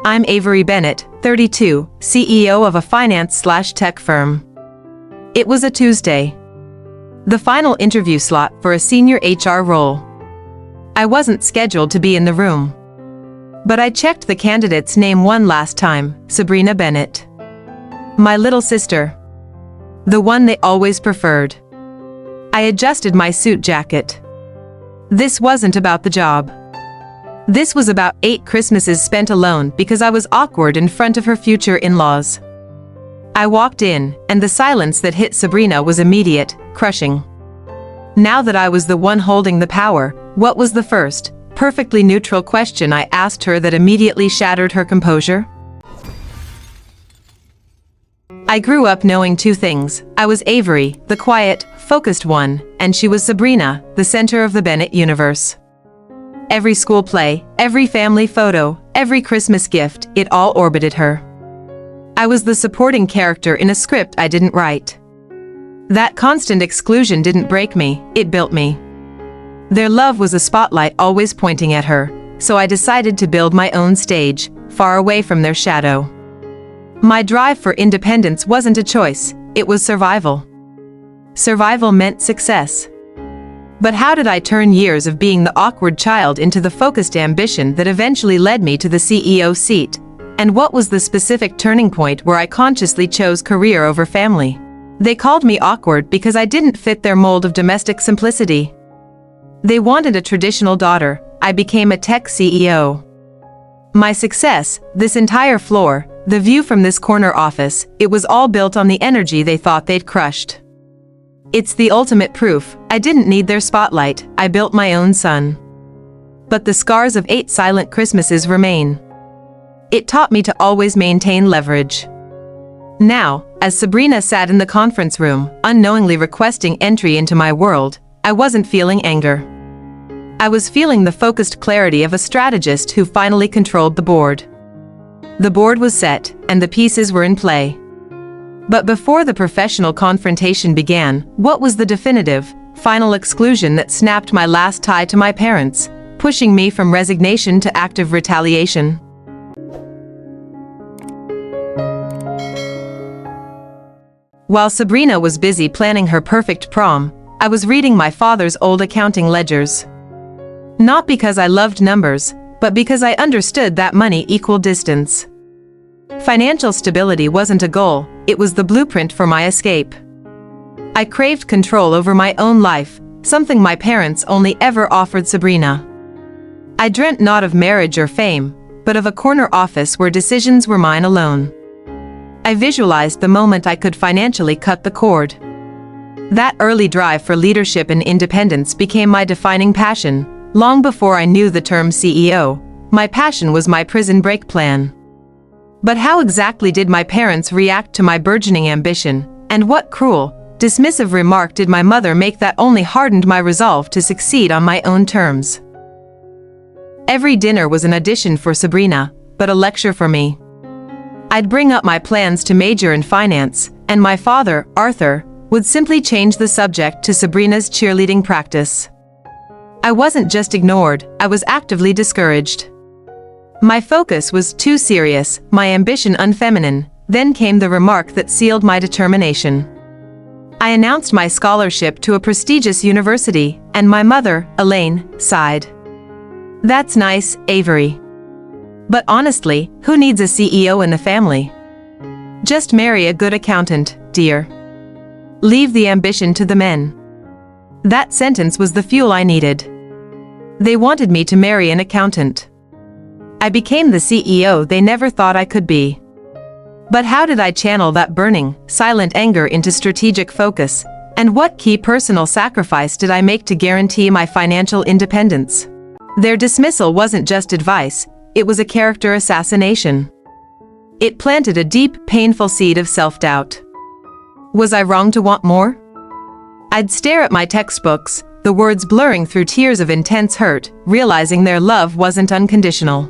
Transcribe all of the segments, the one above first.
I'm Avery Bennett, 32, CEO of a finance/tech firm. It was a Tuesday. The final interview slot for a senior HR role. I wasn't scheduled to be in the room. But I checked the candidate's name one last time, Sabrina Bennett. My little sister. The one they always preferred. I adjusted my suit jacket. This wasn't about the job. This was about 8 Christmases spent alone because I was awkward in front of her future in-laws. I walked in, and the silence that hit Sabrina was immediate, crushing. Now that I was the one holding the power, what was the first, perfectly neutral question I asked her that immediately shattered her composure? I grew up knowing 2 things. I was Avery, the quiet, focused one, and she was Sabrina, the center of the Bennett universe. Every school play, every family photo, every Christmas gift, it all orbited her. I was the supporting character in a script I didn't write. That constant exclusion didn't break me, it built me. Their love was a spotlight always pointing at her, so I decided to build my own stage, far away from their shadow. My drive for independence wasn't a choice, it was survival. Survival meant success. But how did I turn years of being the awkward child into the focused ambition that eventually led me to the CEO seat? And what was the specific turning point where I consciously chose career over family? They called me awkward because I didn't fit their mold of domestic simplicity. They wanted a traditional daughter. I became a tech CEO. My success, this entire floor, the view from this corner office, it was all built on the energy they thought they'd crushed. It's the ultimate proof. I didn't need their spotlight, I built my own sun. But the scars of 8 silent Christmases remain. It taught me to always maintain leverage. Now, as Sabrina sat in the conference room, unknowingly requesting entry into my world, I wasn't feeling anger. I was feeling the focused clarity of a strategist who finally controlled the board. The board was set, and the pieces were in play. But before the professional confrontation began, what was the definitive, final exclusion that snapped my last tie to my parents, pushing me from resignation to active retaliation? While Sabrina was busy planning her perfect prom, I was reading my father's old accounting ledgers. Not because I loved numbers, but because I understood that money equaled distance. Financial stability wasn't a goal, it was the blueprint for my escape. I craved control over my own life, something my parents only ever offered Sabrina. I dreamt not of marriage or fame, but of a corner office where decisions were mine alone. I visualized the moment I could financially cut the cord. That early drive for leadership and independence became my defining passion. Long before I knew the term CEO, my passion was my prison break plan. But how exactly did my parents react to my burgeoning ambition, and what cruel, dismissive remark did my mother make that only hardened my resolve to succeed on my own terms? Every dinner was an audition for Sabrina, but a lecture for me. I'd bring up my plans to major in finance, and my father, Arthur, would simply change the subject to Sabrina's cheerleading practice. I wasn't just ignored, I was actively discouraged. My focus was too serious, my ambition unfeminine. Then came the remark that sealed my determination. I announced my scholarship to a prestigious university, and my mother, Elaine, sighed. "That's nice, Avery. But honestly, who needs a CEO in the family? Just marry a good accountant, dear. Leave the ambition to the men." That sentence was the fuel I needed. They wanted me to marry an accountant. I became the CEO they never thought I could be. But how did I channel that burning, silent anger into strategic focus? And what key personal sacrifice did I make to guarantee my financial independence? Their dismissal wasn't just advice, it was a character assassination. It planted a deep, painful seed of self-doubt. Was I wrong to want more? I'd stare at my textbooks, the words blurring through tears of intense hurt, realizing their love wasn't unconditional.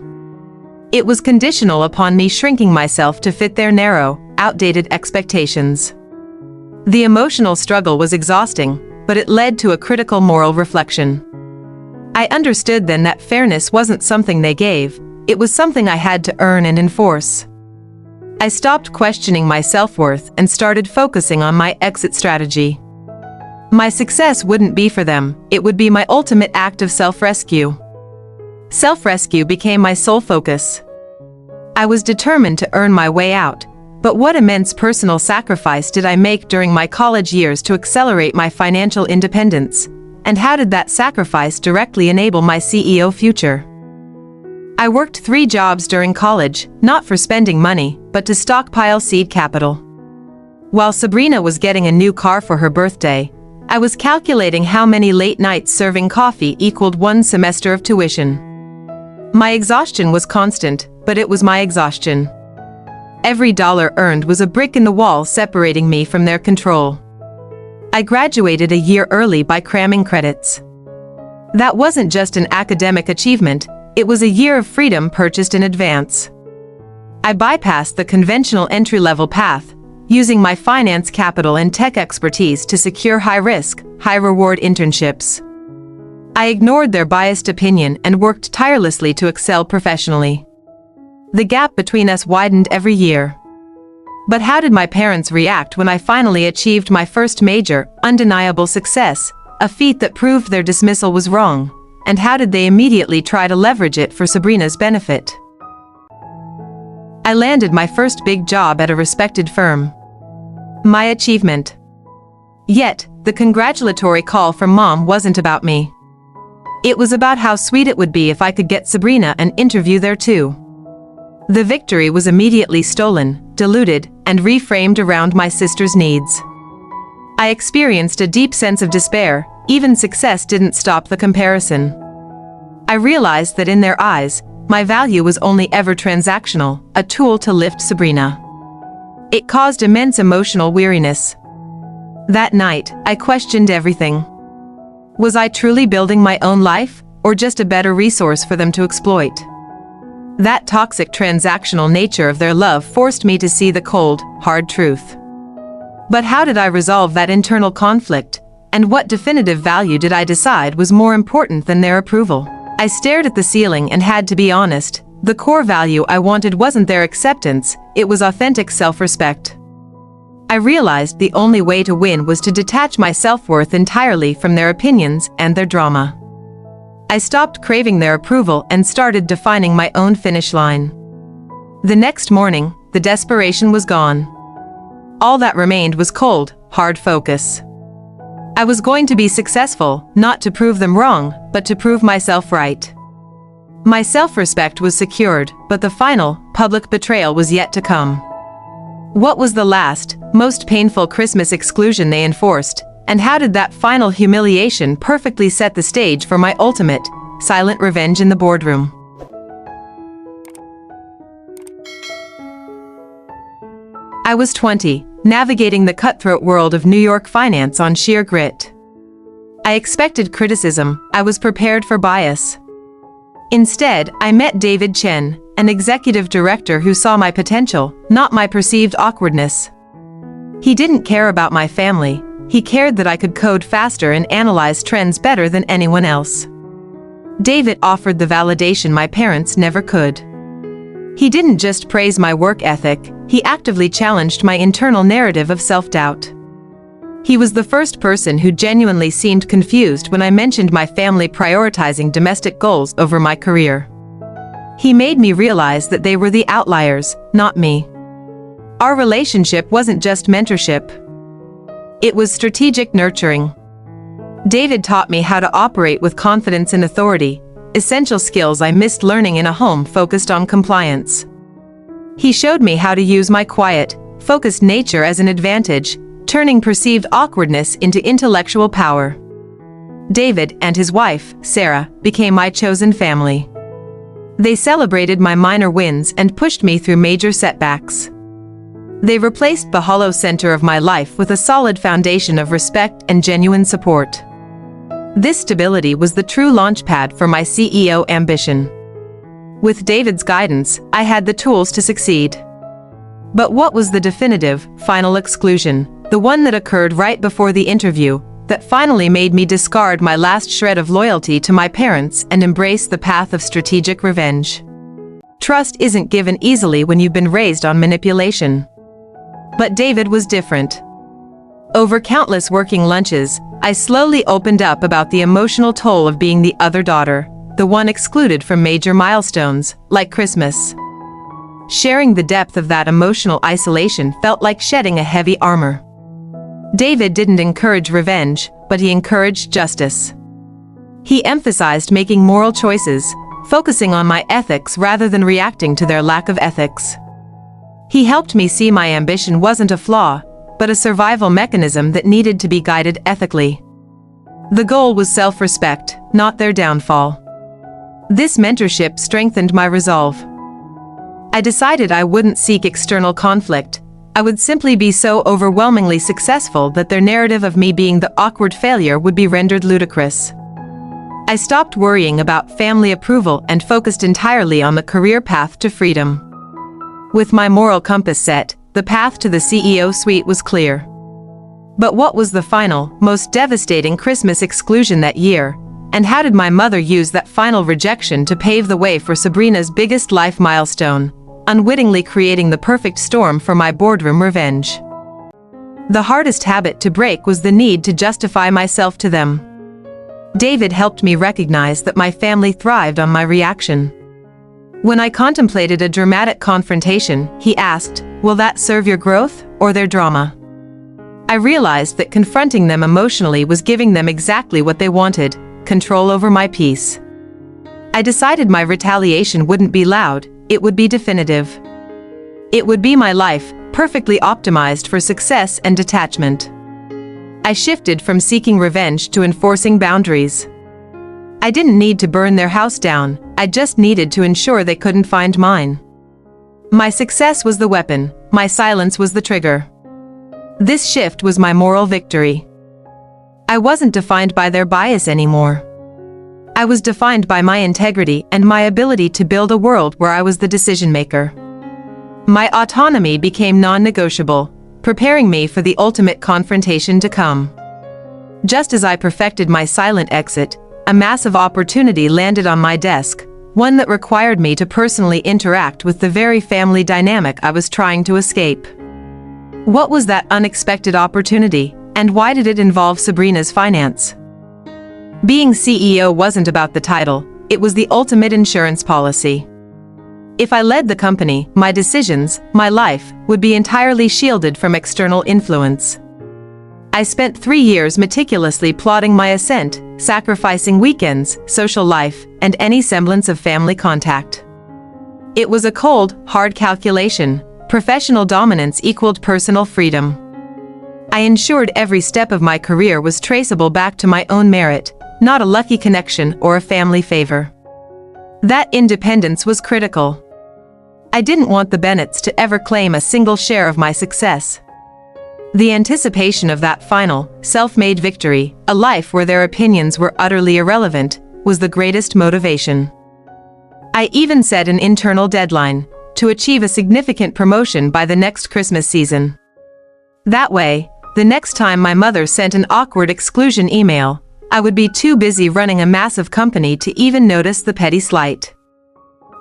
It was conditional upon me shrinking myself to fit their narrow, outdated expectations. The emotional struggle was exhausting, but it led to a critical moral reflection. I understood then that fairness wasn't something they gave, it was something I had to earn and enforce. I stopped questioning my self-worth and started focusing on my exit strategy. My success wouldn't be for them, it would be my ultimate act of self-rescue. Self-rescue became my sole focus. I was determined to earn my way out, but what immense personal sacrifice did I make during my college years to accelerate my financial independence, and how did that sacrifice directly enable my CEO future? I worked 3 jobs during college, not for spending money, but to stockpile seed capital. While Sabrina was getting a new car for her birthday, I was calculating how many late nights serving coffee equaled 1 semester of tuition. My exhaustion was constant, but it was my exhaustion. Every dollar earned was a brick in the wall separating me from their control. I graduated a year early by cramming credits. That wasn't just an academic achievement, it was a year of freedom purchased in advance. I bypassed the conventional entry-level path, using my finance capital and tech expertise to secure high-risk, high-reward internships. I ignored their biased opinion and worked tirelessly to excel professionally. The gap between us widened every year. But how did my parents react when I finally achieved my first major, undeniable success, a feat that proved their dismissal was wrong? And how did they immediately try to leverage it for Sabrina's benefit? I landed my first big job at a respected firm. My achievement. Yet, the congratulatory call from Mom wasn't about me. It was about how sweet it would be if I could get Sabrina an interview there too. The victory was immediately stolen, diluted, and reframed around my sister's needs. I experienced a deep sense of despair. Even success didn't stop the comparison. I realized that in their eyes, my value was only ever transactional, a tool to lift Sabrina. It caused immense emotional weariness. That night, I questioned everything. Was I truly building my own life, or just a better resource for them to exploit? That toxic transactional nature of their love forced me to see the cold, hard truth. But how did I resolve that internal conflict? And what definitive value did I decide was more important than their approval? I stared at the ceiling and had to be honest. The core value I wanted wasn't their acceptance, it was authentic self-respect. I realized the only way to win was to detach my self-worth entirely from their opinions and their drama. I stopped craving their approval and started defining my own finish line. The next morning, the desperation was gone. All that remained was cold, hard focus. I was going to be successful, not to prove them wrong, but to prove myself right. My self-respect was secured, but the final, public betrayal was yet to come. What was the last, most painful Christmas exclusion they enforced, and how did that final humiliation perfectly set the stage for my ultimate, silent revenge in the boardroom? I was 20, navigating the cutthroat world of New York finance on sheer grit. I expected criticism, I was prepared for bias. Instead, I met David Chen, an executive director who saw my potential, not my perceived awkwardness. He didn't care about my family, he cared that I could code faster and analyze trends better than anyone else. David offered the validation my parents never could. He didn't just praise my work ethic, he actively challenged my internal narrative of self-doubt. He was the first person who genuinely seemed confused when I mentioned my family prioritizing domestic goals over my career. He made me realize that they were the outliers, not me. Our relationship wasn't just mentorship. It was strategic nurturing. David taught me how to operate with confidence and authority, essential skills I missed learning in a home focused on compliance. He showed me how to use my quiet, focused nature as an advantage, turning perceived awkwardness into intellectual power. David and his wife, Sarah, became my chosen family. They celebrated my minor wins and pushed me through major setbacks. They replaced the hollow center of my life with a solid foundation of respect and genuine support. This stability was the true launchpad for my CEO ambition. With David's guidance, I had the tools to succeed. But what was the definitive, final exclusion, the one that occurred right before the interview, that finally made me discard my last shred of loyalty to my parents and embrace the path of strategic revenge? Trust isn't given easily when you've been raised on manipulation. But David was different. Over countless working lunches, I slowly opened up about the emotional toll of being the other daughter, the one excluded from major milestones, like Christmas. Sharing the depth of that emotional isolation felt like shedding a heavy armor. David didn't encourage revenge, but he encouraged justice. He emphasized making moral choices, focusing on my ethics rather than reacting to their lack of ethics. He helped me see my ambition wasn't a flaw, but a survival mechanism that needed to be guided ethically. The goal was self-respect, not their downfall. This mentorship strengthened my resolve. I decided I wouldn't seek external conflict. I would simply be so overwhelmingly successful that their narrative of me being the awkward failure would be rendered ludicrous. I stopped worrying about family approval and focused entirely on the career path to freedom. With my moral compass set, the path to the CEO suite was clear. But what was the final, most devastating Christmas exclusion that year, and how did my mother use that final rejection to pave the way for Sabrina's biggest life milestone, unwittingly creating the perfect storm for my boardroom revenge? The hardest habit to break was the need to justify myself to them. David helped me recognize that my family thrived on my reaction. When I contemplated a dramatic confrontation, he asked, "Will that serve your growth, or their drama?" I realized that confronting them emotionally was giving them exactly what they wanted: control over my peace. I decided my retaliation wouldn't be loud, it would be definitive. It would be my life, perfectly optimized for success and detachment. I shifted from seeking revenge to enforcing boundaries. I didn't need to burn their house down, I just needed to ensure they couldn't find mine. My success was the weapon, my silence was the trigger. This shift was my moral victory. I wasn't defined by their bias anymore. I was defined by my integrity and my ability to build a world where I was the decision maker. My autonomy became non-negotiable, preparing me for the ultimate confrontation to come. Just as I perfected my silent exit, a massive opportunity landed on my desk, one that required me to personally interact with the very family dynamic I was trying to escape. What was that unexpected opportunity, and why did it involve Sabrina's finance? Being CEO wasn't about the title, it was the ultimate insurance policy. If I led the company, my decisions, my life, would be entirely shielded from external influence. I spent 3 years meticulously plotting my ascent, sacrificing weekends, social life, and any semblance of family contact. It was a cold, hard calculation. Professional dominance equaled personal freedom. I ensured every step of my career was traceable back to my own merit, not a lucky connection or a family favor. That independence was critical. I didn't want the Bennetts to ever claim a single share of my success. The anticipation of that final, self-made victory, a life where their opinions were utterly irrelevant, was the greatest motivation. I even set an internal deadline: to achieve a significant promotion by the next Christmas season. That way, the next time my mother sent an awkward exclusion email, I would be too busy running a massive company to even notice the petty slight.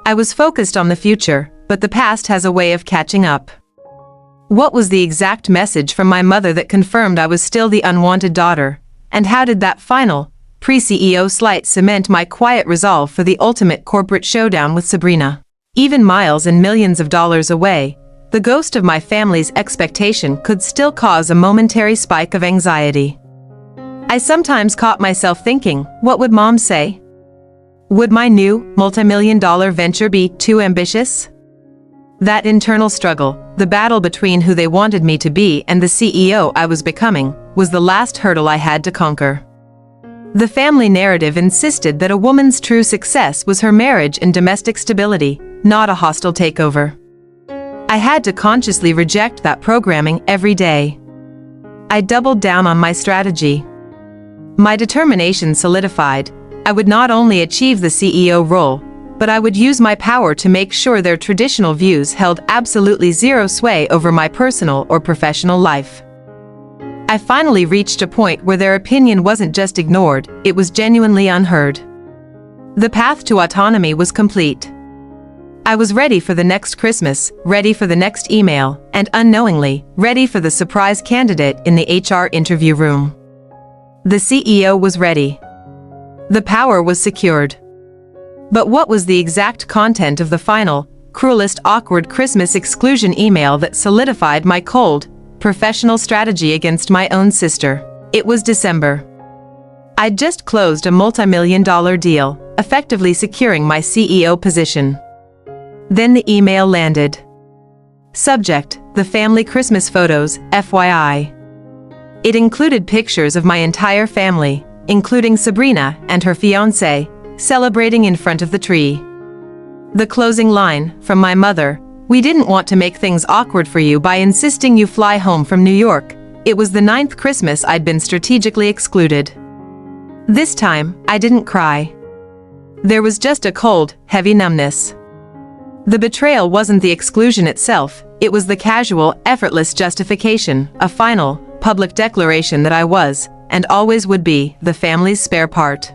I was focused on the future, but the past has a way of catching up. What was the exact message from my mother that confirmed I was still the unwanted daughter, and how did that final, pre-CEO slight cement my quiet resolve for the ultimate corporate showdown with Sabrina? Even miles and millions of dollars away, the ghost of my family's expectation could still cause a momentary spike of anxiety. I sometimes caught myself thinking, what would Mom say? Would my new, multimillion-dollar venture be too ambitious? That internal struggle, the battle between who they wanted me to be and the CEO I was becoming, was the last hurdle I had to conquer. The family narrative insisted that a woman's true success was her marriage and domestic stability, not a hostile takeover. I had to consciously reject that programming every day. I doubled down on my strategy. My determination solidified. I would not only achieve the CEO role, but I would use my power to make sure their traditional views held absolutely zero sway over my personal or professional life. I finally reached a point where their opinion wasn't just ignored, it was genuinely unheard. The path to autonomy was complete. I was ready for the next Christmas, ready for the next email, and unknowingly, ready for the surprise candidate in the HR interview room. The CEO was ready. The power was secured. But what was the exact content of the final, cruelest awkward Christmas exclusion email that solidified my cold, professional strategy against my own sister? It was December. I'd just closed a multimillion-dollar deal, effectively securing my CEO position. Then the email landed. Subject: the family Christmas photos, FYI. It included pictures of my entire family, including Sabrina and her fiancé, celebrating in front of the tree. The closing line, from my mother: "We didn't want to make things awkward for you by insisting you fly home from New York. It was the 9th Christmas I'd been strategically excluded." This time, I didn't cry. There was just a cold, heavy numbness. The betrayal wasn't the exclusion itself, it was the casual, effortless justification, a final, public declaration that I was, and always would be, the family's spare part.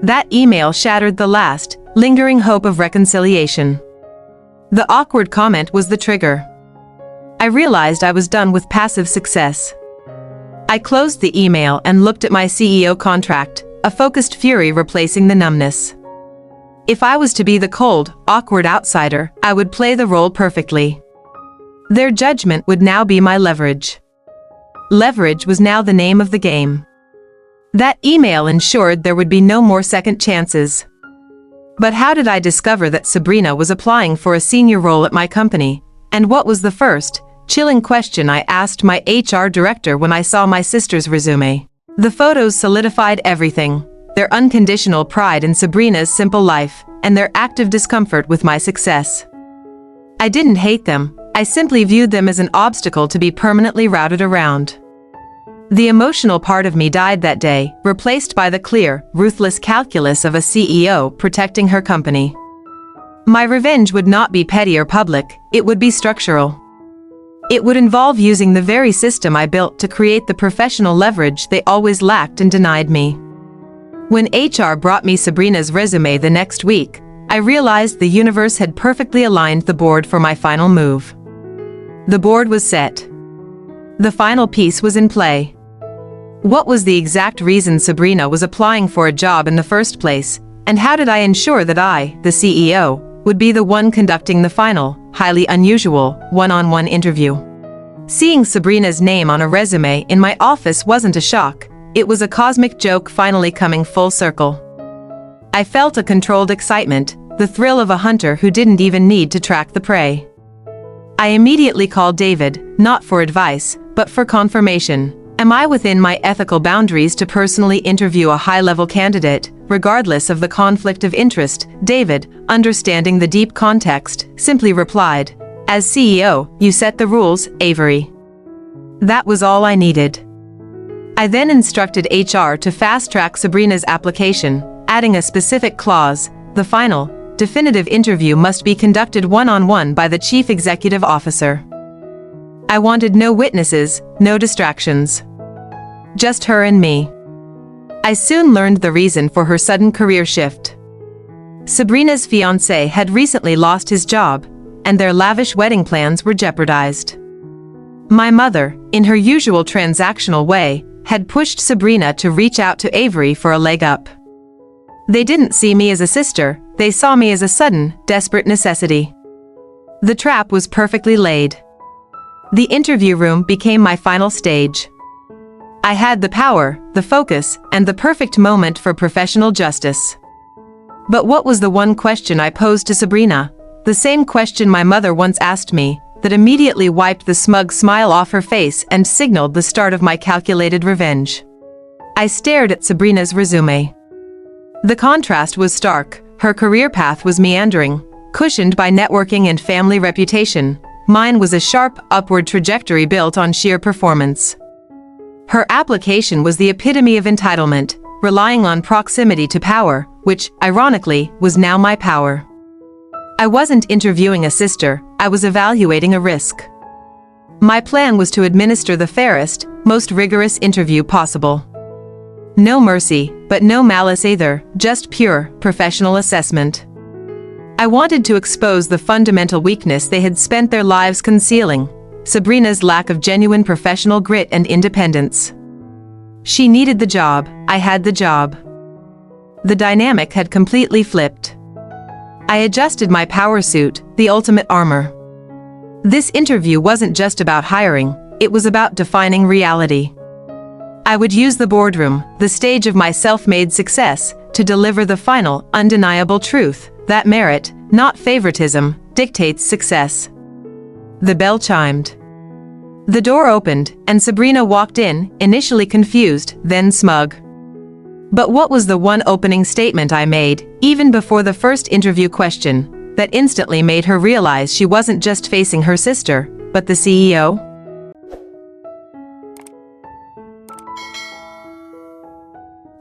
That email shattered the last, lingering hope of reconciliation. The awkward comment was the trigger. I realized I was done with passive success. I closed the email and looked at my CEO contract, a focused fury replacing the numbness. If I was to be the cold, awkward outsider, I would play the role perfectly. Their judgment would now be my leverage. Leverage was now the name of the game. That email ensured there would be no more second chances. But how did I discover that Sabrina was applying for a senior role at my company? And what was the first, chilling question I asked my HR director when I saw my sister's resume? The photos solidified everything: their unconditional pride in Sabrina's simple life, and their active discomfort with my success. I didn't hate them, I simply viewed them as an obstacle to be permanently routed around. The emotional part of me died that day, replaced by the clear, ruthless calculus of a CEO protecting her company. My revenge would not be petty or public, it would be structural. It would involve using the very system I built to create the professional leverage they always lacked and denied me. When HR brought me Sabrina's resume the next week, I realized the universe had perfectly aligned the board for my final move. The board was set. The final piece was in play. What was the exact reason Sabrina was applying for a job in the first place, and how did I ensure that I, the CEO, would be the one conducting the final, highly unusual, one-on-one interview? Seeing Sabrina's name on a resume in my office wasn't a shock. It was a cosmic joke finally coming full circle. I felt a controlled excitement, the thrill of a hunter who didn't even need to track the prey. I immediately called David, not for advice, but for confirmation. Am I within my ethical boundaries to personally interview a high-level candidate, regardless of the conflict of interest? David, understanding the deep context, simply replied, "As CEO, you set the rules, Avery." That was all I needed. I then instructed HR to fast-track Sabrina's application, adding a specific clause: the final, definitive interview must be conducted one-on-one by the Chief Executive Officer. I wanted no witnesses, no distractions. Just her and me. I soon learned the reason for her sudden career shift. Sabrina's fiancé had recently lost his job, and their lavish wedding plans were jeopardized. My mother, in her usual transactional way, had pushed Sabrina to reach out to Avery for a leg up. They didn't see me as a sister, they saw me as a sudden, desperate necessity. The trap was perfectly laid. The interview room became my final stage. I had the power, the focus, and the perfect moment for professional justice. But what was the one question I posed to Sabrina? The same question my mother once asked me, that immediately wiped the smug smile off her face and signaled the start of my calculated revenge. I stared at Sabrina's resume. The contrast was stark. Her career path was meandering, cushioned by networking and family reputation. Mine was a sharp, upward trajectory built on sheer performance. Her application was the epitome of entitlement, relying on proximity to power, which, ironically, was now my power. I wasn't interviewing a sister, I was evaluating a risk. My plan was to administer the fairest, most rigorous interview possible. No mercy, but no malice either, just pure, professional assessment. I wanted to expose the fundamental weakness they had spent their lives concealing: Sabrina's lack of genuine professional grit and independence. She needed the job, I had the job. The dynamic had completely flipped. I adjusted my power suit, the ultimate armor. This interview wasn't just about hiring, it was about defining reality. I would use the boardroom, the stage of my self-made success, to deliver the final, undeniable truth that merit, not favoritism, dictates success. The bell chimed. The door opened, and Sabrina walked in, initially confused, then smug. But what was the one opening statement I made, even before the first interview question, that instantly made her realize she wasn't just facing her sister, but the CEO?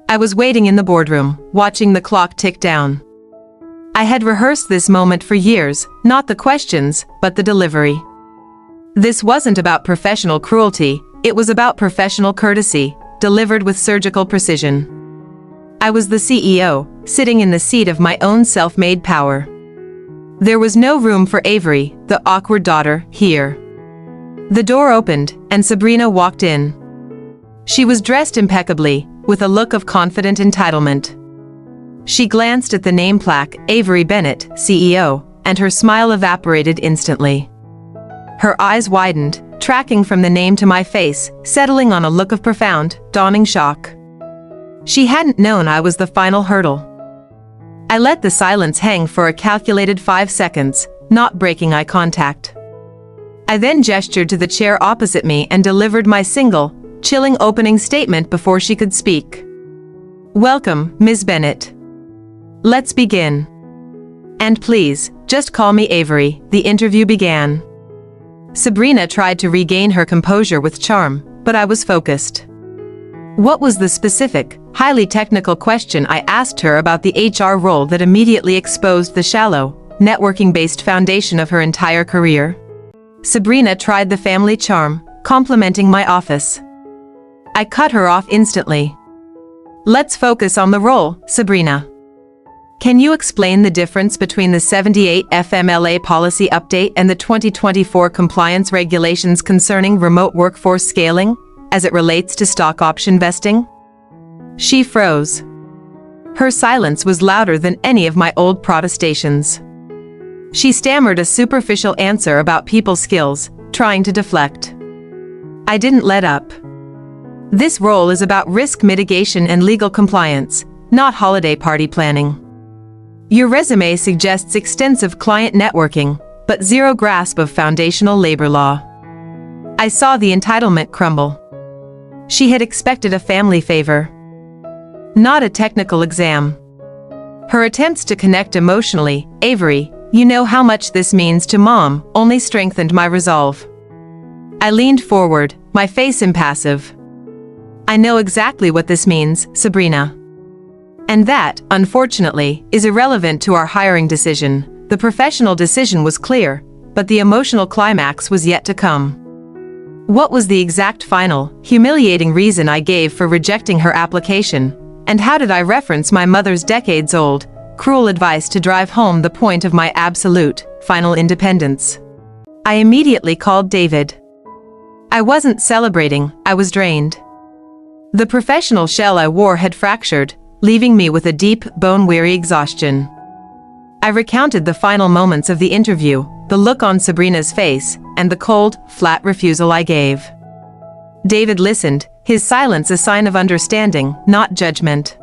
I was waiting in the boardroom, watching the clock tick down. I had rehearsed this moment for years, not the questions, but the delivery. This wasn't about professional cruelty, it was about professional courtesy, delivered with surgical precision. I was the CEO, sitting in the seat of my own self-made power. There was no room for Avery, the awkward daughter, here. The door opened, and Sabrina walked in. She was dressed impeccably, with a look of confident entitlement. She glanced at the name plaque, Avery Bennett, CEO, and her smile evaporated instantly. Her eyes widened, tracking from the name to my face, settling on a look of profound, dawning shock. She hadn't known I was the final hurdle. I let the silence hang for a calculated 5 seconds, not breaking eye contact. I then gestured to the chair opposite me and delivered my single, chilling opening statement before she could speak. "Welcome, Ms. Bennett. Let's begin. And please, just call me Avery," the interview began. Sabrina tried to regain her composure with charm, but I was focused. What was the specific, highly technical question I asked her about the HR role that immediately exposed the shallow, networking-based foundation of her entire career? Sabrina tried the family charm, complimenting my office. I cut her off instantly. "Let's focus on the role, Sabrina. Can you explain the difference between the 78 FMLA policy update and the 2024 compliance regulations concerning remote workforce scaling, as it relates to stock option vesting?" She froze. Her silence was louder than any of my old protestations. She stammered a superficial answer about people skills, trying to deflect. I didn't let up. This role is about risk mitigation and legal compliance, not holiday party planning. Your resume suggests extensive client networking, but zero grasp of foundational labor law. I saw the entitlement crumble. She had expected a family favor, not a technical exam. Her attempts to connect emotionally, "Avery, you know how much this means to Mom," only strengthened my resolve. I leaned forward, my face impassive. "I know exactly what this means, Sabrina. And that, unfortunately, is irrelevant to our hiring decision. The professional decision was clear, but the emotional climax was yet to come." What was the exact final, humiliating reason I gave for rejecting her application, and how did I reference my mother's decades-old, cruel advice to drive home the point of my absolute, final independence? I immediately called David. I wasn't celebrating, I was drained. The professional shell I wore had fractured, leaving me with a deep, bone-weary exhaustion. I recounted the final moments of the interview, the look on Sabrina's face, and the cold, flat refusal I gave. David listened, his silence a sign of understanding, not judgment.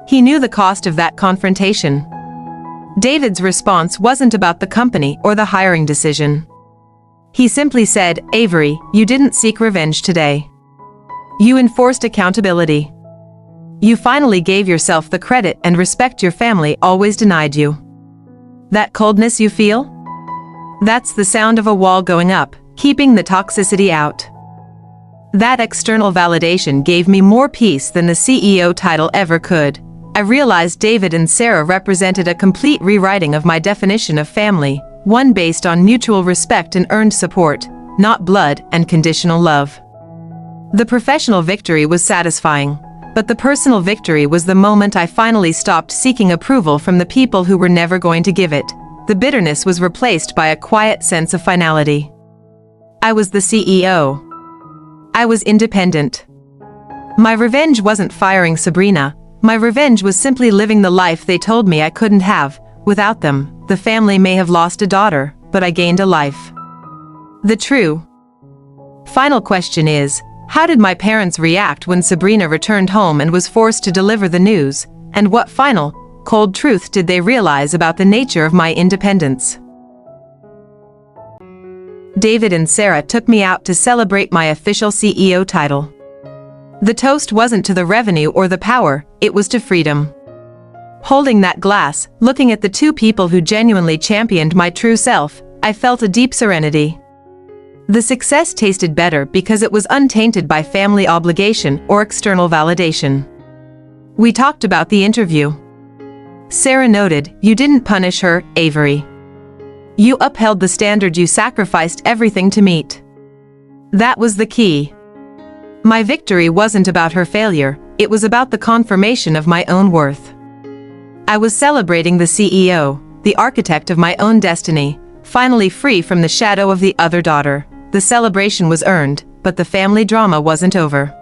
He knew the cost of that confrontation. David's response wasn't about the company or the hiring decision. He simply said, "Avery, you didn't seek revenge today. You enforced accountability. You finally gave yourself the credit and respect your family always denied you. That coldness you feel? That's the sound of a wall going up, keeping the toxicity out." That external validation gave me more peace than the CEO title ever could. I realized David and Sarah represented a complete rewriting of my definition of family, one based on mutual respect and earned support, not blood and conditional love. The professional victory was satisfying, But the personal victory was the moment I finally stopped seeking approval from the people who were never going to give it. The bitterness was replaced by a quiet sense of finality. I was the CEO. I was independent. My revenge wasn't firing Sabrina. My revenge was simply living the life they told me I couldn't have. Without them, the family may have lost a daughter, but I gained a life. The true final question is, how did my parents react when Sabrina returned home and was forced to deliver the news, and what final, cold truth did they realize about the nature of my independence? David and Sarah took me out to celebrate my official CEO title. The toast wasn't to the revenue or the power, it was to freedom. Holding that glass, looking at the two people who genuinely championed my true self, I felt a deep serenity. The success tasted better because it was untainted by family obligation or external validation. We talked about the interview. Sarah noted, "You didn't punish her, Avery. You upheld the standard you sacrificed everything to meet." That was the key. My victory wasn't about her failure, it was about the confirmation of my own worth. I was celebrating the CEO, the architect of my own destiny, finally free from the shadow of the other daughter. The celebration was earned, but the family drama wasn't over.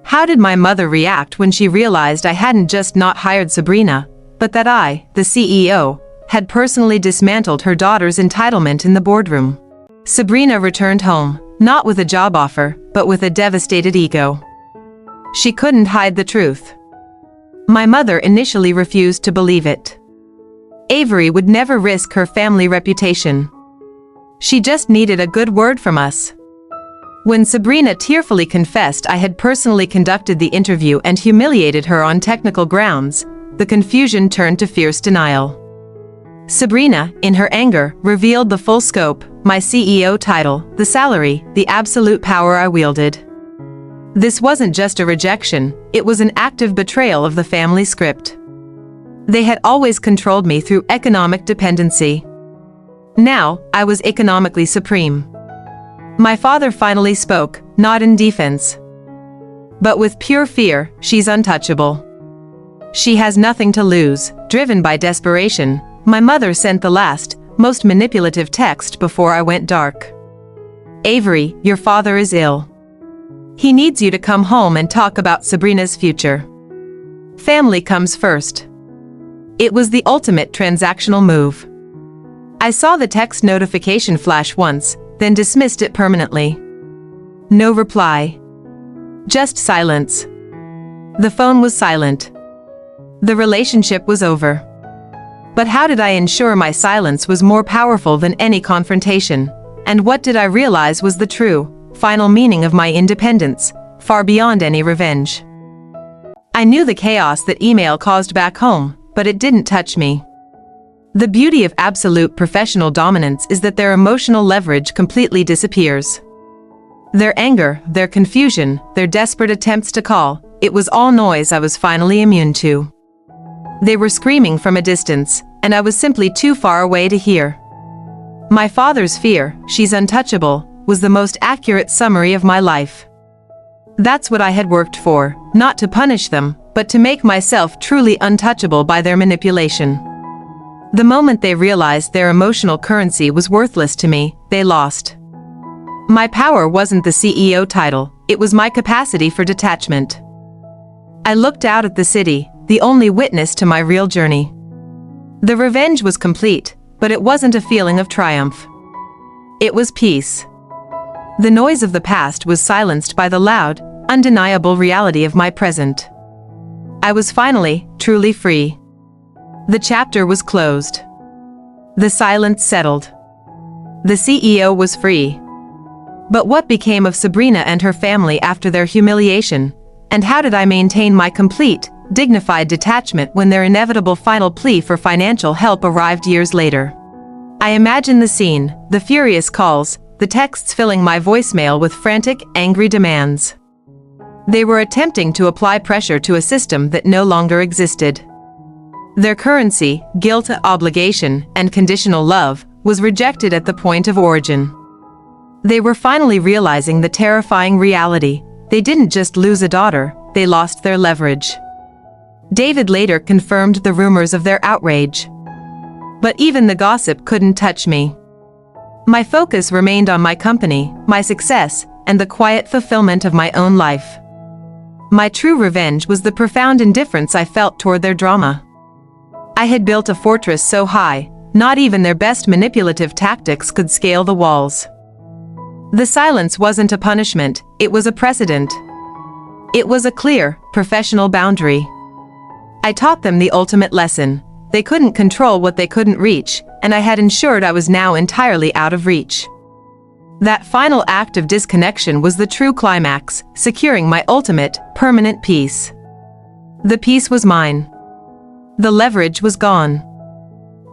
How did my mother react when she realized I hadn't just not hired Sabrina, but that I, the CEO, had personally dismantled her daughter's entitlement in the boardroom? Sabrina returned home, not with a job offer, but with a devastated ego. She couldn't hide the truth. My mother initially refused to believe it. Avery would never risk her family reputation. She just needed a good word from us. When Sabrina tearfully confessed I had personally conducted the interview and humiliated her on technical grounds, the confusion turned to fierce denial. Sabrina, in her anger, revealed the full scope, my CEO title, the salary, the absolute power I wielded. This wasn't just a rejection, it was an active betrayal of the family script. They had always controlled me through economic dependency. Now, I was economically supreme. My father finally spoke, not in defense, but with pure fear. "She's untouchable. She has nothing to lose." Driven by desperation, my mother sent the last, most manipulative text before I went dark. "Avery, your father is ill. He needs you to come home and talk about Sabrina's future. Family comes first." It was the ultimate transactional move. I saw the text notification flash once, then dismissed it permanently. No reply. Just silence. The phone was silent. The relationship was over. But how did I ensure my silence was more powerful than any confrontation? And what did I realize was the true, final meaning of my independence, far beyond any revenge? I knew the chaos that email caused back home, but it didn't touch me. The beauty of absolute professional dominance is that their emotional leverage completely disappears. Their anger, their confusion, their desperate attempts to call, it was all noise I was finally immune to. They were screaming from a distance, and I was simply too far away to hear. My father's fear, "She's untouchable," was the most accurate summary of my life. That's what I had worked for, not to punish them, but to make myself truly untouchable by their manipulation. The moment they realized their emotional currency was worthless to me, they lost. My power wasn't the CEO title, it was my capacity for detachment. I looked out at the city, the only witness to my real journey. The revenge was complete, but it wasn't a feeling of triumph. It was peace. The noise of the past was silenced by the loud, undeniable reality of my present. I was finally, truly free. The chapter was closed. The silence settled. The CEO was free. But what became of Sabrina and her family after their humiliation? And how did I maintain my complete, dignified detachment when their inevitable final plea for financial help arrived years later? I imagine the scene, the furious calls, the texts filling my voicemail with frantic, angry demands. They were attempting to apply pressure to a system that no longer existed. Their currency, guilt, obligation, and conditional love, was rejected at the point of origin. They were finally realizing the terrifying reality. They didn't just lose a daughter, they lost their leverage. David later confirmed the rumors of their outrage. But even the gossip couldn't touch me. My focus remained on my company, my success, and the quiet fulfillment of my own life. My true revenge was the profound indifference I felt toward their drama. I had built a fortress so high, not even their best manipulative tactics could scale the walls. The silence wasn't a punishment, it was a precedent. It was a clear, professional boundary. I taught them the ultimate lesson. They couldn't control what they couldn't reach, and I had ensured I was now entirely out of reach. That final act of disconnection was the true climax, securing my ultimate, permanent peace. The peace was mine. The leverage was gone.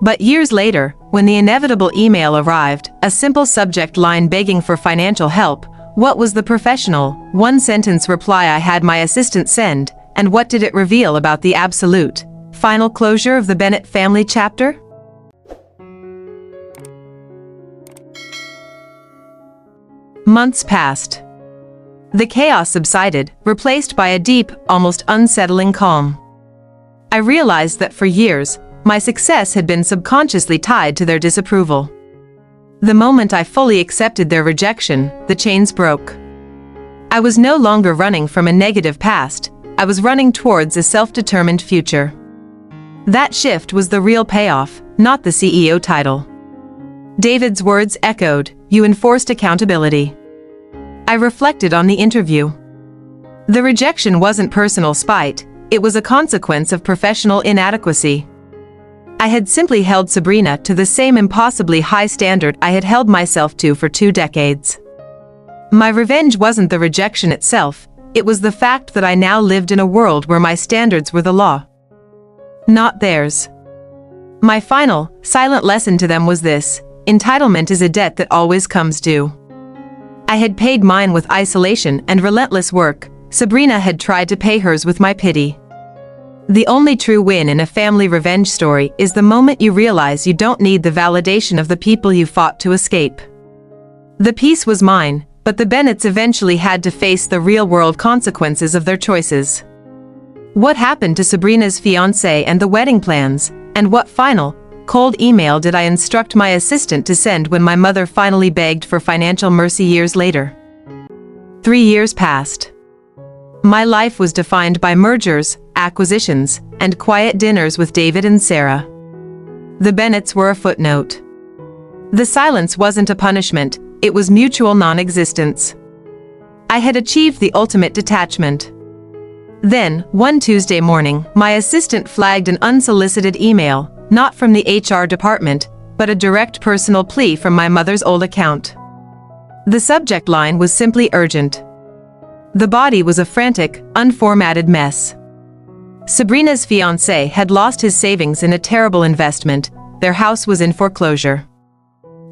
But years later, when the inevitable email arrived, a simple subject line begging for financial help, what was the professional, one-sentence reply I had my assistant send, and what did it reveal about the absolute, final closure of the Bennett family chapter? Months passed. The chaos subsided, replaced by a deep, almost unsettling calm. I realized that for years, my success had been subconsciously tied to their disapproval. The moment I fully accepted their rejection, the chains broke. I was no longer running from a negative past, I was running towards a self-determined future. That shift was the real payoff, not the CEO title. David's words echoed, "You enforced accountability." I reflected on the interview. The rejection wasn't personal spite, it was a consequence of professional inadequacy. I had simply held Sabrina to the same impossibly high standard I had held myself to for 2 decades. My revenge wasn't the rejection itself, it was the fact that I now lived in a world where my standards were the law, not theirs. My final, silent lesson to them was this: entitlement is a debt that always comes due. I had paid mine with isolation and relentless work, Sabrina had tried to pay hers with my pity. The only true win in a family revenge story is the moment you realize you don't need the validation of the people you fought to escape. The peace was mine, but the Bennetts eventually had to face the real-world consequences of their choices. What happened to Sabrina's fiancé and the wedding plans, and what final, cold email did I instruct my assistant to send when my mother finally begged for financial mercy years later? 3 years passed. My life was defined by mergers, acquisitions, and quiet dinners with David and Sarah. The Bennetts were a footnote. The silence wasn't a punishment, it was mutual non-existence. I had achieved the ultimate detachment. Then, one Tuesday morning, my assistant flagged an unsolicited email, not from the HR department, but a direct personal plea from my mother's old account. The subject line was simply urgent. The body was a frantic, unformatted mess. Sabrina's fiancé had lost his savings in a terrible investment, their house was in foreclosure.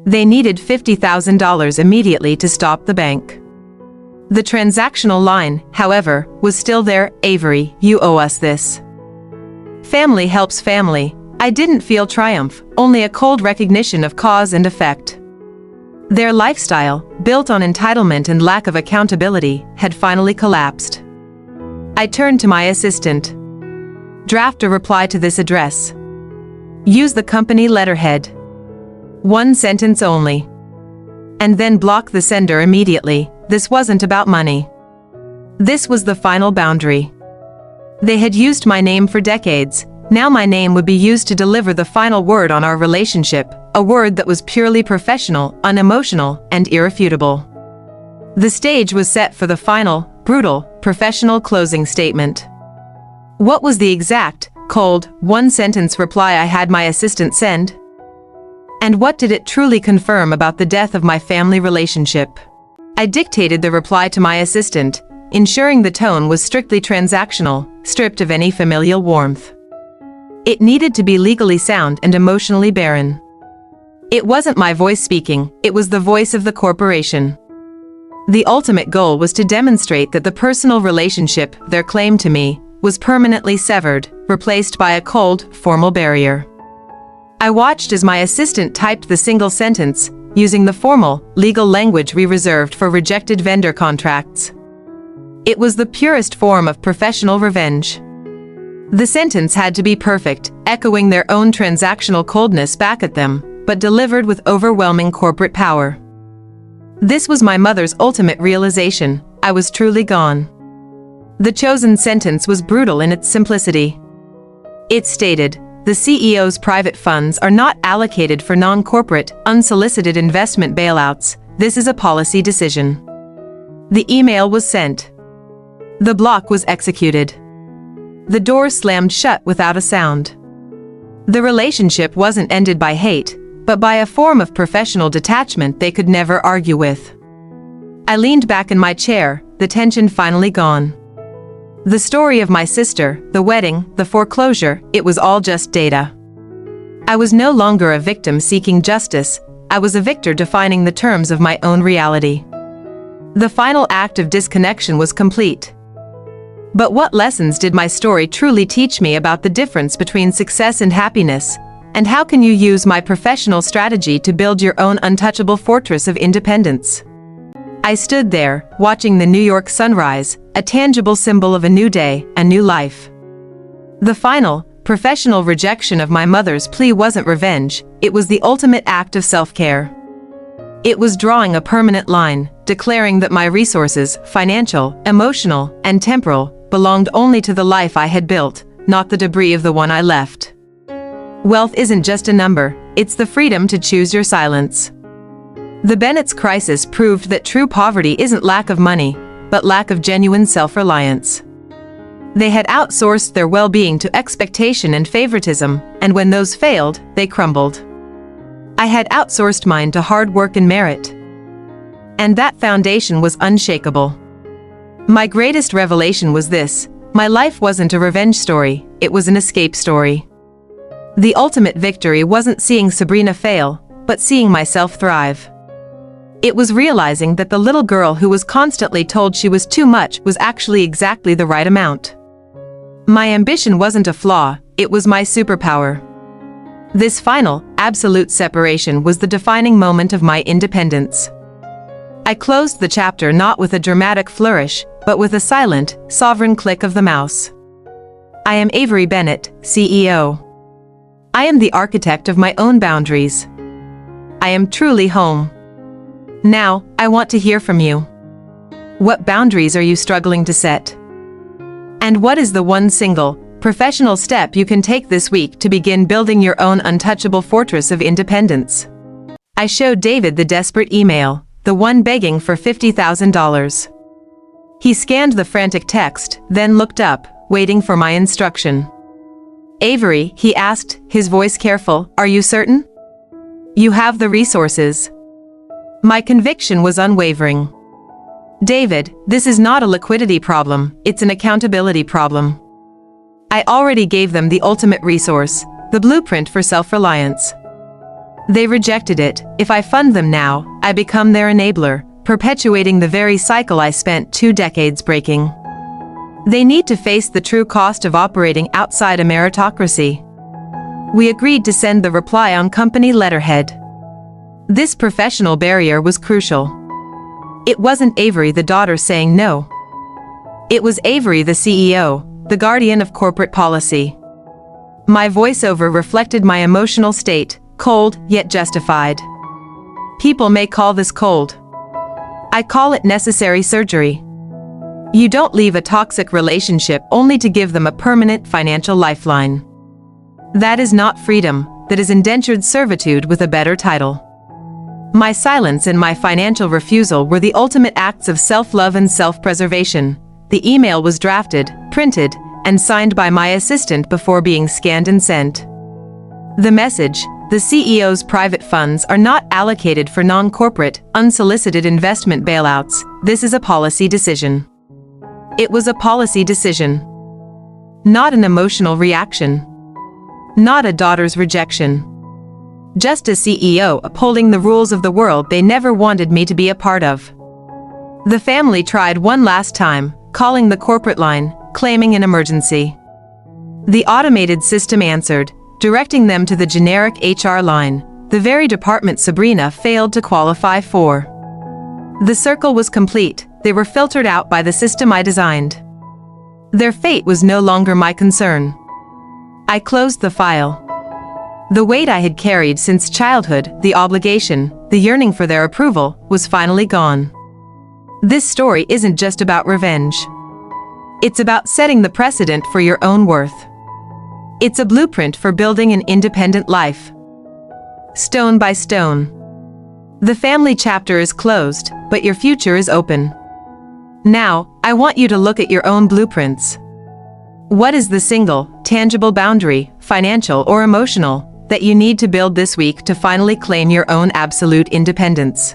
They needed $50,000 immediately to stop the bank. The transactional line, however, was still there: "Avery, you owe us this." Family helps family. I didn't feel triumph, only a cold recognition of cause and effect. Their lifestyle, built on entitlement and lack of accountability, had finally collapsed. I turned to my assistant. "Draft a reply to this address. Use the company letterhead. 1 sentence only. And then block the sender immediately. This wasn't about money. This was the final boundary. They had used my name for decades. Now my name would be used to deliver the final word on our relationship, a word that was purely professional, unemotional, and irrefutable. The stage was set for the final, brutal, professional closing statement. What was the exact, cold, 1-sentence reply I had my assistant send? And what did it truly confirm about the death of my family relationship? I dictated the reply to my assistant, ensuring the tone was strictly transactional, stripped of any familial warmth. It needed to be legally sound and emotionally barren. It wasn't my voice speaking, it was the voice of the corporation. The ultimate goal was to demonstrate that the personal relationship, their claim to me, was permanently severed, replaced by a cold, formal barrier. I watched as my assistant typed the single sentence, using the formal, legal language we reserved for rejected vendor contracts. It was the purest form of professional revenge. The sentence had to be perfect, echoing their own transactional coldness back at them, but delivered with overwhelming corporate power. This was my mother's ultimate realization: I was truly gone. The chosen sentence was brutal in its simplicity. It stated, "The CEO's private funds are not allocated for non-corporate, unsolicited investment bailouts. This is a policy decision." The email was sent. The block was executed. The door slammed shut without a sound. The relationship wasn't ended by hate, but by a form of professional detachment they could never argue with. I leaned back in my chair, the tension finally gone. The story of my sister, the wedding, the foreclosure, it was all just data. I was no longer a victim seeking justice, I was a victor defining the terms of my own reality. The final act of disconnection was complete. But what lessons did my story truly teach me about the difference between success and happiness? And how can you use my professional strategy to build your own untouchable fortress of independence? I stood there, watching the New York sunrise, a tangible symbol of a new day, a new life. The final, professional rejection of my mother's plea wasn't revenge, it was the ultimate act of self-care. It was drawing a permanent line, declaring that my resources, financial, emotional, and temporal, belonged only to the life I had built, not the debris of the one I left. Wealth isn't just a number, it's the freedom to choose your silence. The Bennett's crisis proved that true poverty isn't lack of money, but lack of genuine self-reliance. They had outsourced their well-being to expectation and favoritism, and when those failed, they crumbled. I had outsourced mine to hard work and merit. And that foundation was unshakable. My greatest revelation was this: my life wasn't a revenge story, it was an escape story. The ultimate victory wasn't seeing Sabrina fail, but seeing myself thrive. It was realizing that the little girl who was constantly told she was too much was actually exactly the right amount. My ambition wasn't a flaw, it was my superpower. This final, absolute separation was the defining moment of my independence. I closed the chapter not with a dramatic flourish, but with a silent, sovereign click of the mouse. I am Avery Bennett, CEO. I am the architect of my own boundaries. I am truly home. Now, I want to hear from you. What boundaries are you struggling to set? And what is the one single, professional step you can take this week to begin building your own untouchable fortress of independence? I showed David the desperate email, the one begging for $50,000. He scanned the frantic text, then looked up, waiting for my instruction. "Avery," he asked, his voice careful, "are you certain? You have the resources?" My conviction was unwavering. "David, this is not a liquidity problem, it's an accountability problem. I already gave them the ultimate resource, the blueprint for self-reliance. They rejected it. If I fund them now, I become their enabler, perpetuating the very cycle I spent 2 decades breaking. They need to face the true cost of operating outside a meritocracy." We agreed to send the reply on company letterhead. This professional barrier was crucial. It wasn't Avery the daughter saying no. It was Avery the CEO, the guardian of corporate policy. My voiceover reflected my emotional state, cold yet justified. People may call this cold. I call it necessary surgery. You don't leave a toxic relationship only to give them a permanent financial lifeline. That is not freedom, that is indentured servitude with a better title. My silence and my financial refusal were the ultimate acts of self-love and self-preservation. The email was drafted, printed, and signed by my assistant before being scanned and sent. The message: the CEO's private funds are not allocated for non-corporate, unsolicited investment bailouts. This is a policy decision. It was a policy decision. Not an emotional reaction. Not a daughter's rejection. Just a CEO upholding the rules of the world they never wanted me to be a part of. The family tried one last time, calling the corporate line, claiming an emergency. The automated system answered, directing them to the generic HR line, the very department Sabrina failed to qualify for. The circle was complete, they were filtered out by the system I designed. Their fate was no longer my concern. I closed the file. The weight I had carried since childhood, the obligation, the yearning for their approval, was finally gone. This story isn't just about revenge. It's about setting the precedent for your own worth. It's a blueprint for building an independent life. Stone by stone. The family chapter is closed, but your future is open. Now, I want you to look at your own blueprints. What is the single, tangible boundary, financial or emotional, that you need to build this week to finally claim your own absolute independence?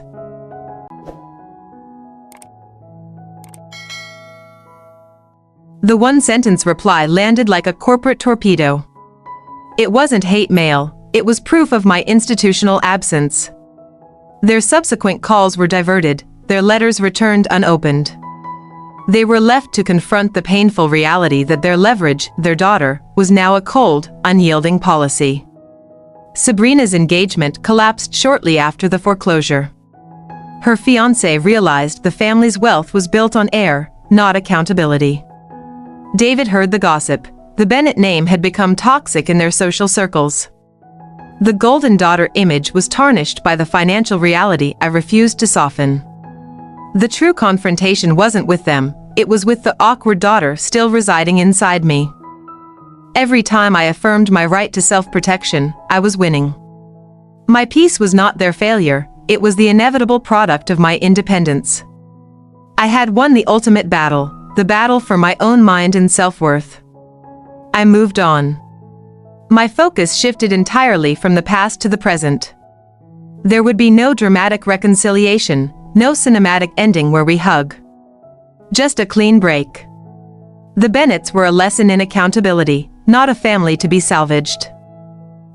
The one-sentence reply landed like a corporate torpedo. It wasn't hate mail, it was proof of my institutional absence. Their subsequent calls were diverted, their letters returned unopened. They were left to confront the painful reality that their leverage, their daughter, was now a cold, unyielding policy. Sabrina's engagement collapsed shortly after the foreclosure. Her fiancé realized the family's wealth was built on air, not accountability. David heard the gossip. The Bennett name had become toxic in their social circles. The golden daughter image was tarnished by the financial reality I refused to soften. The true confrontation wasn't with them, it was with the awkward daughter still residing inside me. Every time I affirmed my right to self-protection, I was winning. My peace was not their failure, it was the inevitable product of my independence. I had won the ultimate battle, the battle for my own mind and self-worth. I moved on. My focus shifted entirely from the past to the present. There would be no dramatic reconciliation, no cinematic ending where we hug. Just a clean break. The Bennetts were a lesson in accountability, not a family to be salvaged.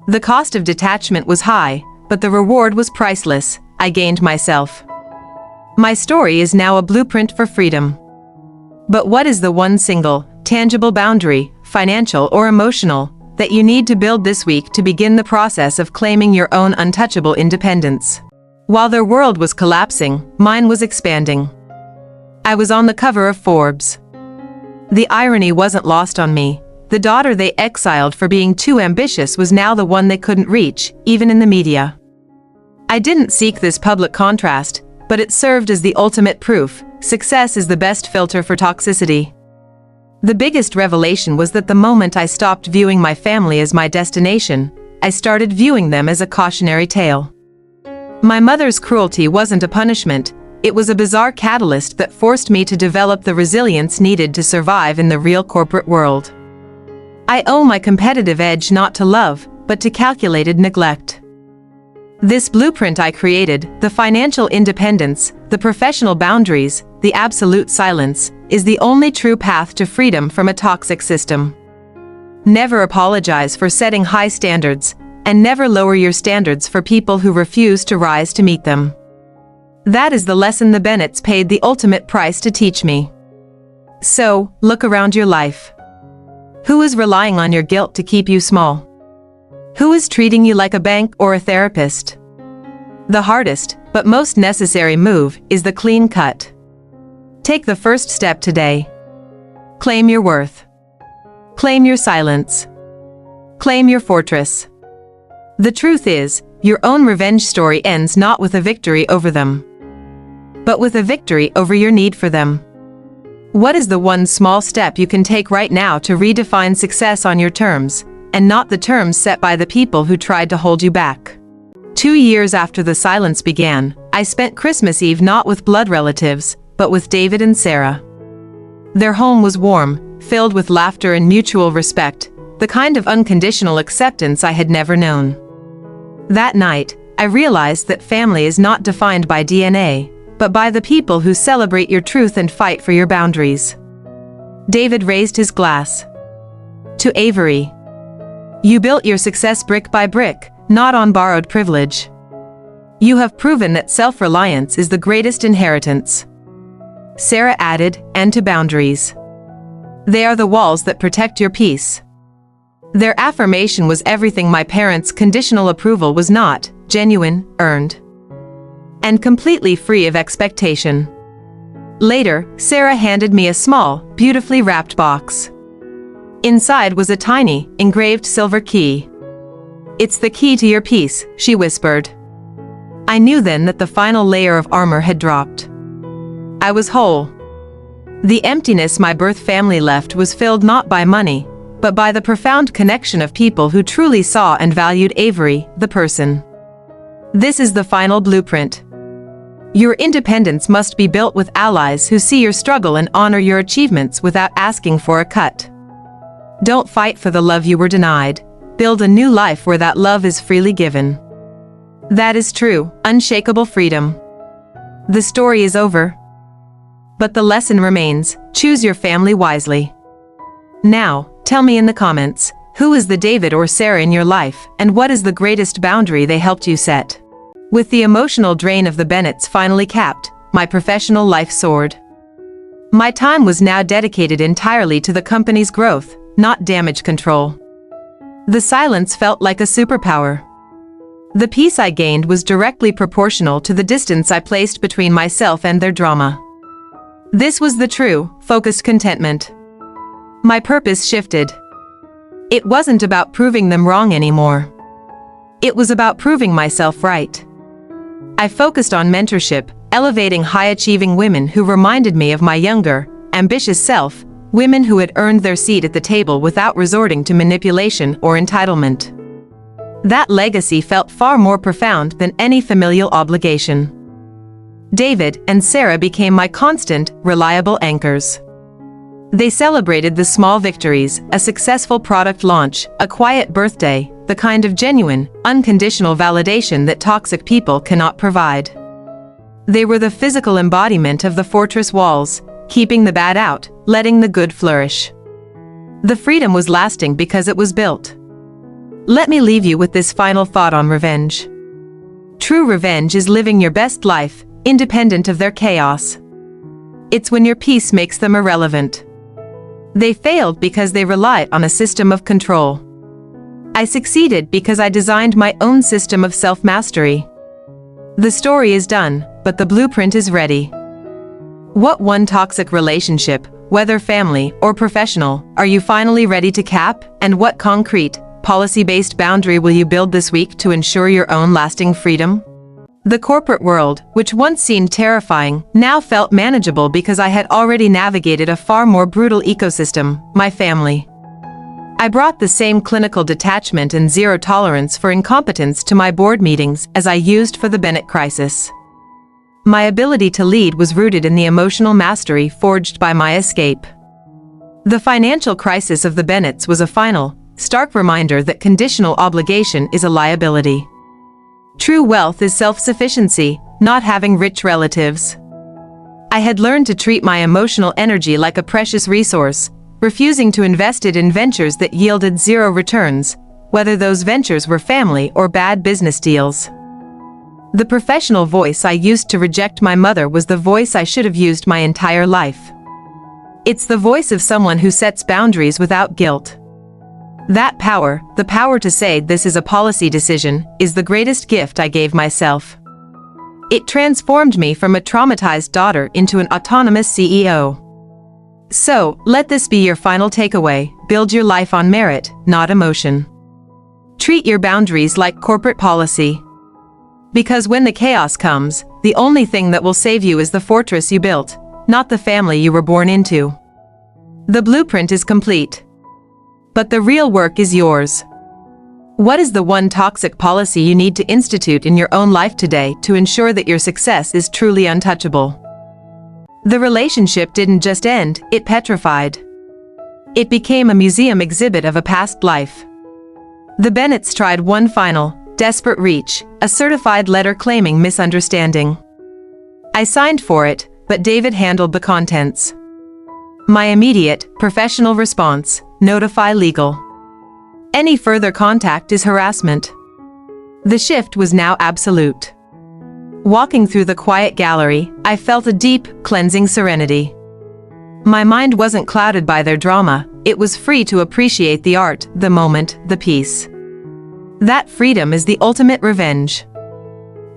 The cost of detachment was high, but the reward was priceless. I gained myself. My story is now a blueprint for freedom. But what is the one single, tangible boundary, financial or emotional, that you need to build this week to begin the process of claiming your own untouchable independence? While their world was collapsing, mine was expanding. I was on the cover of Forbes. The irony wasn't lost on me. The daughter they exiled for being too ambitious was now the one they couldn't reach, even in the media. I didn't seek this public contrast, but it served as the ultimate proof. Success is the best filter for toxicity. The biggest revelation was that the moment I stopped viewing my family as my destination, I started viewing them as a cautionary tale. My mother's cruelty wasn't a punishment, it was a bizarre catalyst that forced me to develop the resilience needed to survive in the real corporate world. I owe my competitive edge not to love, but to calculated neglect. This blueprint I created, the financial independence, the professional boundaries, the absolute silence, is the only true path to freedom from a toxic system. Never apologize for setting high standards, and never lower your standards for people who refuse to rise to meet them. That is the lesson the Bennetts paid the ultimate price to teach me. So, look around your life. Who is relying on your guilt to keep you small? Who is treating you like a bank or a therapist? The hardest, but most necessary move is the clean cut. Take the first step today. Claim your worth. Claim your silence. Claim your fortress. The truth is, your own revenge story ends not with a victory over them, but with a victory over your need for them. What is the one small step you can take right now to redefine success on your terms, and not the terms set by the people who tried to hold you back? 2 years after the silence began, I spent Christmas Eve not with blood relatives, but with David and Sarah. Their home was warm, filled with laughter and mutual respect, the kind of unconditional acceptance I had never known. That night, I realized that family is not defined by DNA, but by the people who celebrate your truth and fight for your boundaries. David raised his glass. To Avery. You built your success brick by brick, not on borrowed privilege. You have proven that self-reliance is the greatest inheritance. Sarah added, and to boundaries. They are the walls that protect your peace. Their affirmation was everything my parents' conditional approval was not: genuine, earned, and completely free of expectation. Later, Sarah handed me a small, beautifully wrapped box. Inside was a tiny, engraved silver key. "It's the key to your peace," she whispered. I knew then that the final layer of armor had dropped. I was whole. The emptiness my birth family left was filled not by money, but by the profound connection of people who truly saw and valued Avery, the person. This is the final blueprint. Your independence must be built with allies who see your struggle and honor your achievements without asking for a cut. Don't fight for the love you were denied. Build a new life where that love is freely given. That is true, unshakable freedom. The story is over. But the lesson remains: choose your family wisely. Now, tell me in the comments, who is the David or Sarah in your life, and what is the greatest boundary they helped you set? With the emotional drain of the Bennetts finally capped, my professional life soared. My time was now dedicated entirely to the company's growth, not damage control. The silence felt like a superpower. The peace I gained was directly proportional to the distance I placed between myself and their drama. This was the true, focused contentment. My purpose shifted. It wasn't about proving them wrong anymore. It was about proving myself right. I focused on mentorship, elevating high-achieving women who reminded me of my younger, ambitious self, women who had earned their seat at the table without resorting to manipulation or entitlement. That legacy felt far more profound than any familial obligation. David and Sarah became my constant, reliable anchors. They celebrated the small victories, a successful product launch, a quiet birthday, the kind of genuine, unconditional validation that toxic people cannot provide. They were the physical embodiment of the fortress walls, keeping the bad out, letting the good flourish. The freedom was lasting because it was built. Let me leave you with this final thought on revenge. True revenge is living your best life, independent of their chaos. It's when your peace makes them irrelevant. They failed because they relied on a system of control. I succeeded because I designed my own system of self-mastery. The story is done, but the blueprint is ready. What one toxic relationship, whether family or professional, are you finally ready to cap? And what concrete, policy-based boundary will you build this week to ensure your own lasting freedom? The corporate world, which once seemed terrifying, now felt manageable because I had already navigated a far more brutal ecosystem, my family. I brought the same clinical detachment and zero tolerance for incompetence to my board meetings as I used for the Bennett crisis. My ability to lead was rooted in the emotional mastery forged by my escape. The financial crisis of the Bennetts was a final, stark reminder that conditional obligation is a liability. True wealth is self-sufficiency, not having rich relatives. I had learned to treat my emotional energy like a precious resource, refusing to invest it in ventures that yielded zero returns, whether those ventures were family or bad business deals. The professional voice I used to reject my mother was the voice I should have used my entire life. It's the voice of someone who sets boundaries without guilt. That power, the power to say this is a policy decision, is the greatest gift I gave myself. It transformed me from a traumatized daughter into an autonomous CEO. So, let this be your final takeaway: build your life on merit, not emotion. Treat your boundaries like corporate policy. Because when the chaos comes, the only thing that will save you is the fortress you built, not the family you were born into. The blueprint is complete. But the real work is yours. What is the one toxic policy you need to institute in your own life today to ensure that your success is truly untouchable? The relationship didn't just end, it petrified. It became a museum exhibit of a past life. The Bennetts tried one final, desperate reach, a certified letter claiming misunderstanding. I signed for it, but David handled the contents. My immediate, professional response: notify legal. Any further contact is harassment. The shift was now absolute. Walking through the quiet gallery, I felt a deep, cleansing serenity. My mind wasn't clouded by their drama, it was free to appreciate the art, the moment, the peace. That freedom is the ultimate revenge.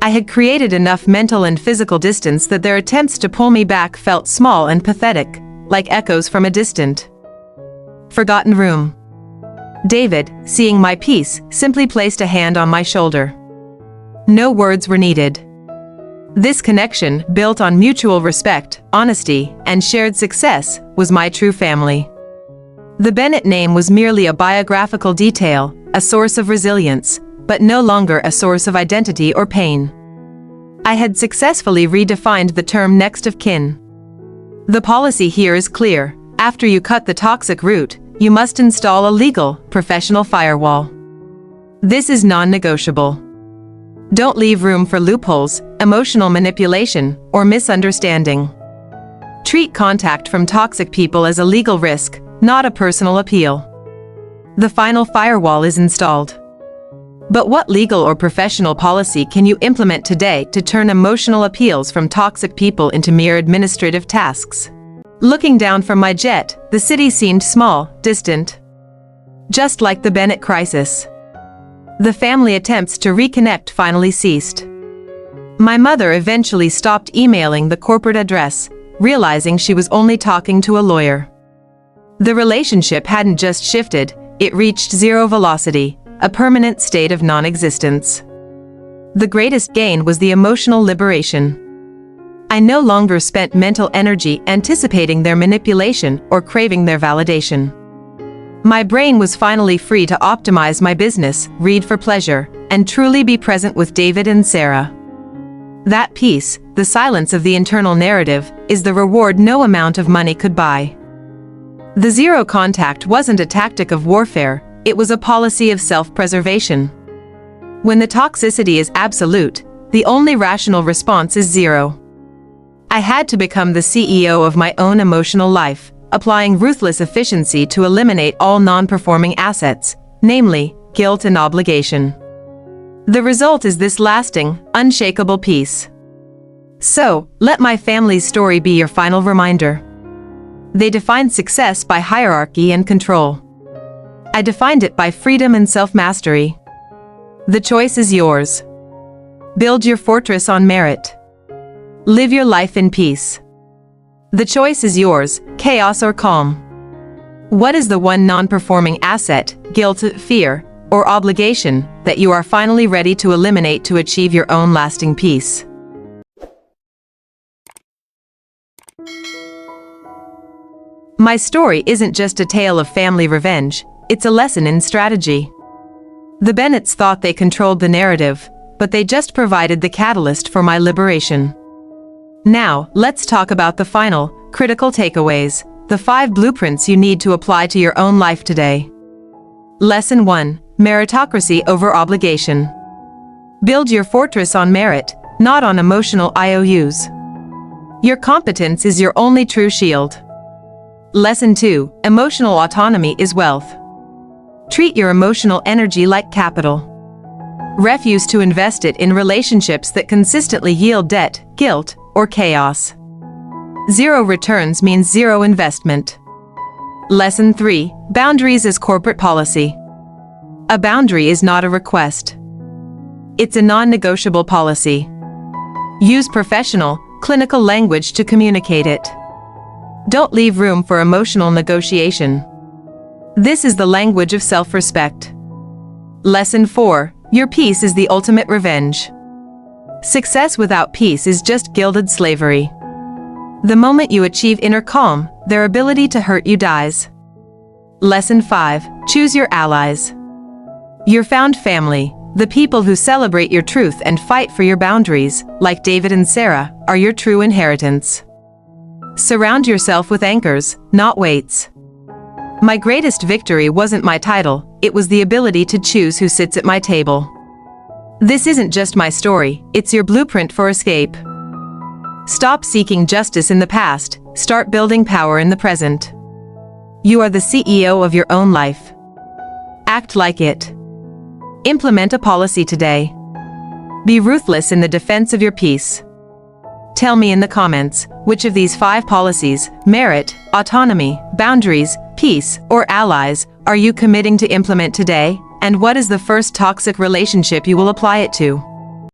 I had created enough mental and physical distance that their attempts to pull me back felt small and pathetic, like echoes from a distant, forgotten room. David, seeing my peace, simply placed a hand on my shoulder. No words were needed. This connection, built on mutual respect, honesty, and shared success, was my true family. The Bennett name was merely a biographical detail, a source of resilience, but no longer a source of identity or pain. I had successfully redefined the term next of kin. The policy here is clear: after you cut the toxic root, you must install a legal, professional firewall. This is non-negotiable. Don't leave room for loopholes, emotional manipulation, or misunderstanding. Treat contact from toxic people as a legal risk, not a personal appeal. The final firewall is installed. But what legal or professional policy can you implement today to turn emotional appeals from toxic people into mere administrative tasks? Looking down from my jet, the city seemed small, distant. Just like the Bennett crisis. The family attempts to reconnect finally ceased. My mother eventually stopped emailing the corporate address, realizing she was only talking to a lawyer. The relationship hadn't just shifted, it reached zero velocity, a permanent state of non-existence. The greatest gain was the emotional liberation. I no longer spent mental energy anticipating their manipulation or craving their validation. My brain was finally free to optimize my business, read for pleasure, and truly be present with David and Sarah. That peace, the silence of the internal narrative, is the reward no amount of money could buy. The zero contact wasn't a tactic of warfare, it was a policy of self-preservation. When the toxicity is absolute, the only rational response is zero. I had to become the CEO of my own emotional life, applying ruthless efficiency to eliminate all non-performing assets, namely, guilt and obligation. The result is this lasting, unshakable peace. So, let my family's story be your final reminder. They defined success by hierarchy and control. I defined it by freedom and self-mastery. The choice is yours. Build your fortress on merit. Live your life in peace. The choice is yours, chaos or calm. What is the one non-performing asset, guilt, fear, or obligation that you are finally ready to eliminate to achieve your own lasting peace? My story isn't just a tale of family revenge, it's a lesson in strategy. The Bennetts thought they controlled the narrative, but they just provided the catalyst for my liberation. Now, let's talk about the final, critical takeaways, the 5 blueprints you need to apply to your own life today. Lesson 1. Meritocracy over obligation. Build your fortress on merit, not on emotional IOUs. Your competence is your only true shield. Lesson 2. Emotional autonomy is wealth. Treat your emotional energy like capital. Refuse to invest it in relationships that consistently yield debt, guilt, or chaos. Zero returns means zero investment. Lesson 3. Boundaries as corporate policy. A boundary is not a request. It's a non-negotiable policy. Use professional, clinical language to communicate it. Don't leave room for emotional negotiation. This is the language of self-respect. Lesson 4. Your peace is the ultimate revenge. Success without peace is just gilded slavery. The moment you achieve inner calm, their ability to hurt you dies. Lesson 5. Choose your allies. Your found family, the people who celebrate your truth and fight for your boundaries, like David and Sarah, are your true inheritance. Surround yourself with anchors, not weights. My greatest victory wasn't my title, it was the ability to choose who sits at my table. This isn't just my story, it's your blueprint for escape. Stop seeking justice in the past, start building power in the present. You are the CEO of your own life. Act like it. Implement a policy today. Be ruthless in the defense of your peace. Tell me in the comments, which of these 5 policies, merit, autonomy, boundaries, peace, or allies, are you committing to implement today? And what is the first toxic relationship you will apply it to?